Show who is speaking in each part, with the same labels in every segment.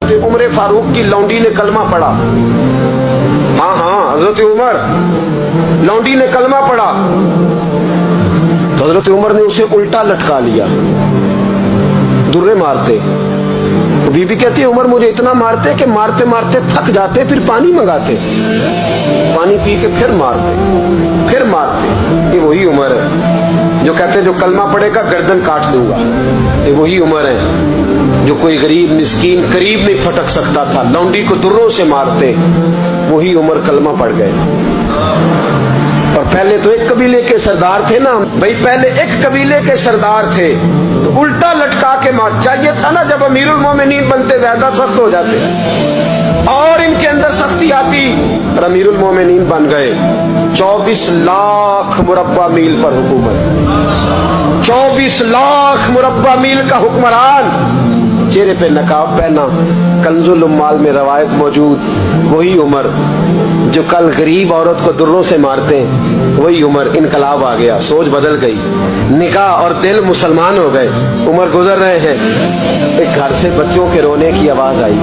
Speaker 1: हजरत उमर फारूक की लौंडी ने कलमा पढ़ा। हाँ हाँ, हजरत उमर लौंडी ने कलमा पढ़ा तो हजरत उमर ने उसे उल्टा लटका लिया, दुर्रे मारते। तो बीबी कहती है उमर मुझे इतना मारते कि मारते मारते थक जाते, फिर पानी मंगाते, पानी पी के फिर मारते। ये वही उमर है जो कहते जो कलमा पड़ेगा गर्दन काट दूंगा। ये वही उमर है जो कोई गरीब मिस्कीन करीब नहीं फटक सकता था, लौंडी को दुर्रों से मारते। वही उमर कलमा पड़ गए। और पहले तो एक कबीले के सरदार थे ना भाई, पहले एक कबीले के सरदार थे तो उल्टा लटका के मार। चाहिए था ना जब अमीरुल मोमिनीन बनते ज्यादा सख्त हो जाते और इनके अंदर सख्ती आती, और अमीरुल मोमिनीन बन गए। 24 लाख मुरब्बा मील पर हुकूमत, 24 लाख मुरब्बा मील का हुक्मरान, चेहरे पे नकाब पहना। कंजुल उम्माल में रवायत मौजूद, वही उमर जो कल गरीब औरत को दुर्रों से मारते हैं, वही उमर। इनकलाब आ गया, सोच बदल गई, निगाह और दिल मुसलमान हो गए। उमर गुजर रहे हैं, एक घर से बच्चों के रोने की आवाज आई,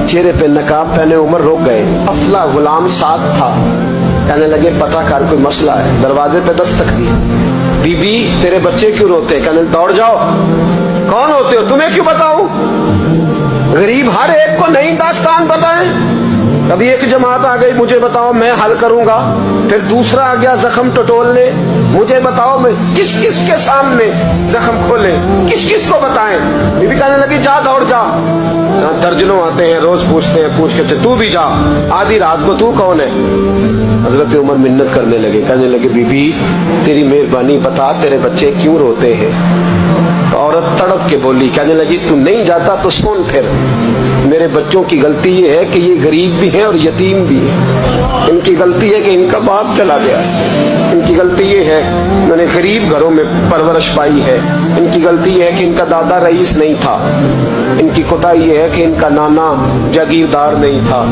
Speaker 1: चेहरे पे नकाब पहने उमर रुक गए। अफला गुलाम साथ था, कहने लगे पता कर कोई मसला है। दरवाजे पे दस्तक दी, बीबी तेरे बच्चे क्यों रोते? कहने दौड़ जाओ, कौन होते हो, तुम्हें क्यों बताऊं? गरीब हर एक को नई दास्तान बताएं। कभी एक जमात आ गई, मुझे बताओ मैं हल करूंगा। फिर दूसरा आ गया जख्म टटोलने, मुझे बताओ मैं किस किस के सामने जख्म खोले, किस किस को बताएं। बीबी कहने लगी जा दौड़ जा। दर्जनों आते हैं, रोज पूछते हैं, पूछ के तू भी जा, आधी रात को तू कौन है? हजरत उमर मिन्नत करने लगे, कहने लगे बीबी तेरी मेहरबानी बता तेरे बच्चे क्यों रोते हैं? तो औरत तड़प के बोली, कहने लगी तू नहीं जाता तो सुन, फिर मेरे बच्चों की गलती ये है कि ये गरीब भी हैं और यतीम भी हैं। इनकी गलती है कि इनका बाप चला गया, इनकी गलती ये है मैंने गरीब घरों में परवरिश पाई है, इनकी गलती ये है कि इनका दादा रईस नहीं था, इनकी कोताही ये है कि इनका नाना जागीरदार नहीं था,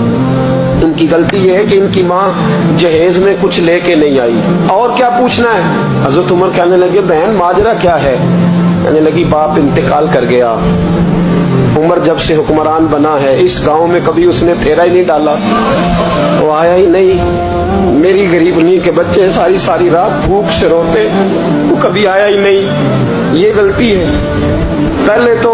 Speaker 1: इनकी गलती ये है कि इनकी माँ जहेज में कुछ लेके नहीं आई। और क्या पूछना है? हजरत उमर कहने लगे बहन माजरा क्या है? कहने लगी बाप इंतकाल कर गया। उमर जब से हुक्मरान बना है इस गांव में कभी उसने फेरा ही नहीं डाला, वो आया ही नहीं। मेरी गरीबनी के बच्चे सारी सारी रात भूख से रोते, वो कभी आया ही नहीं। ये गलती है। पहले तो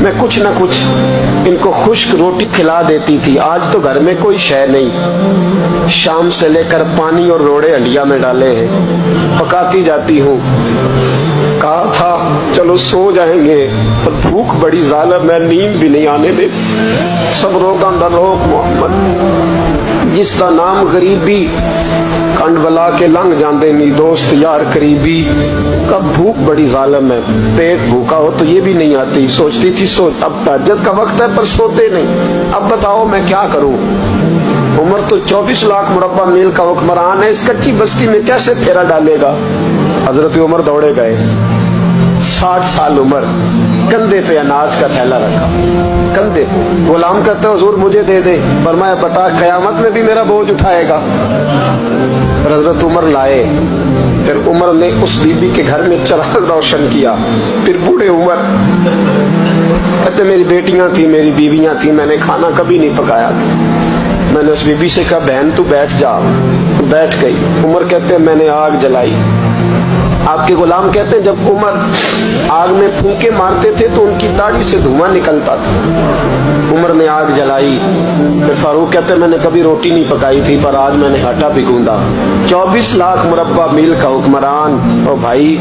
Speaker 1: मैं कुछ न कुछ इनको खुश्क रोटी खिला देती थी, आज तो घर में कोई शय नहीं। शाम से लेकर पानी और रोड़े हंडिया में डाले हैं, पकाती जाती हूँ। कहा था चलो सो जाएंगे, पर भूख बड़ी जालिम है, नींद भी नहीं आने दे। सब रोगां दा रोग मोहम्मद, जिसका नाम गरीबी कंड बला के लंघ जाते नी दोस्त यार करीबी। कब भूख बड़ी जालिम है, पेट भूखा हो तो ये भी नहीं आती। सोचती थी सो, अब तहज्जुद का वक्त है पर सोते नहीं। अब बताओ मैं क्या करूं? उमर तो 24 लाख मुरब्बा मील का हुक्मरान है, इस कच्ची बस्ती में कैसे फेरा डालेगा? हजरत उमर दौड़े गए। 60 साल उमर, कंधे पे अनाज का थैला रखा, कंधे पे। गुलाम कहते हुजूर मुझे दे दे, फरमाया बता कयामत में भी मेरा बोझ उठाएगा? हजरत उमर लाए। फिर उमर ने उस बीबी के घर में चिराग रोशन किया। फिर बूढ़े उमर कहते मेरी बेटियां थी, मेरी बीवियां थी, मैंने खाना कभी नहीं पकाया था। मैंने उस बीबी से कहा बहन तू बैठ जा, बैठ गई। उमर कहते मैंने आग जलाई। आपके गुलाम कहते हैं जब उमर आग में फूंके मारते थे तो उनकी दाढ़ी से धुआं निकलता था। उमर ने आग जलाई। फिर फारूक कहते हैं मैंने कभी रोटी नहीं पकाई थी, पर आज मैंने आटा भी गूंदा। 24 लाख मुरब्बा मील का हुक्मरान। और भाई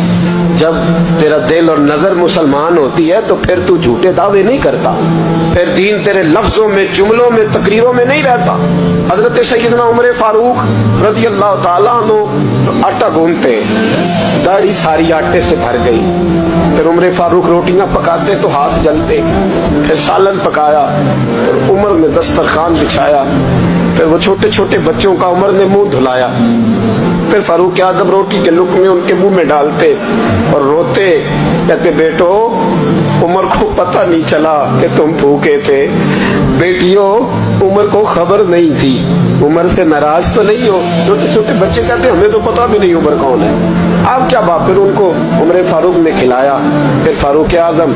Speaker 1: जब तेरा दिल और नजर मुसलमान होती है तो फिर तू झूठे दावे नहीं करता, फिर दीन तेरे लफ्जों में, जुमलों में, तकरीरों में नहीं रहता। हजरत सैयदना उमर फारूक रज़ी अल्लाह ताला अन्हु आटा गूंथते, दाढ़ी सारी आटे से भर गई। फिर उमर फारूक रोटियां पकाते तो हाथ जलते। फिर सालन पकाया, फिर उमर ने दस्तरखान बिछाया। फिर वो छोटे छोटे बच्चों का उमर ने मुंह धुलाया। फिर फारूक आजम रोटी के लुक़्मे उनके मुंह में डालते और रोते, कहते बेटो उमर को पता नहीं चला कि तुम भूखे थे। बेटियों उमर को खबर नहीं थी। उमर से नाराज तो नहीं हो? छोटे छोटे बच्चे कहते हमें तो पता भी नहीं उमर कौन है। आप क्या बाप? फिर उनको उमर फारूक ने खिलाया। फिर फारूक आजम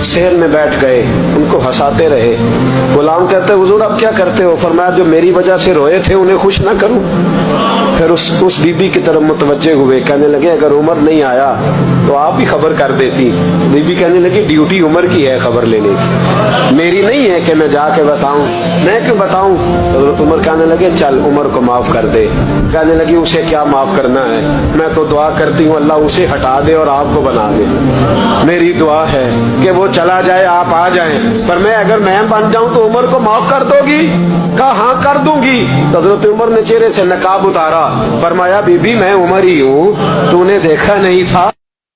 Speaker 1: शहर में बैठ गए, उनको हंसाते रहे। गुलाम कहते हुजूर आप क्या करते हो? फरमाया जो मेरी वजह से रोए थे उन्हें खुश ना करूं। फिर उस बीबी की तरफ मुतवज्जे हुए, कहने लगे अगर उमर नहीं आया तो आप ही खबर कर देती। बीबी कहने लगी ड्यूटी उमर की है खबर लेने की, मेरी नहीं है कि मैं जाके बताऊं। मैं क्यों बताऊं? हज़रत उमर कहने लगे चल उमर को माफ कर दे। कहने लगी उसे क्या माफ करना है, मैं तो दुआ करती हूँ अल्लाह उसे हटा दे और आपको बना दे। मेरी दुआ है कि वो चला जाए आप आ जाएं, पर मैं अगर मैं बन जाऊं तो उमर को माफ कर दोगी? कहा हाँ कर दूंगी। तो हज़रत उमर ने चेहरे से नकाब उतारा, फरमाया बीबी मैं उमर ही हूँ, तूने देखा नहीं था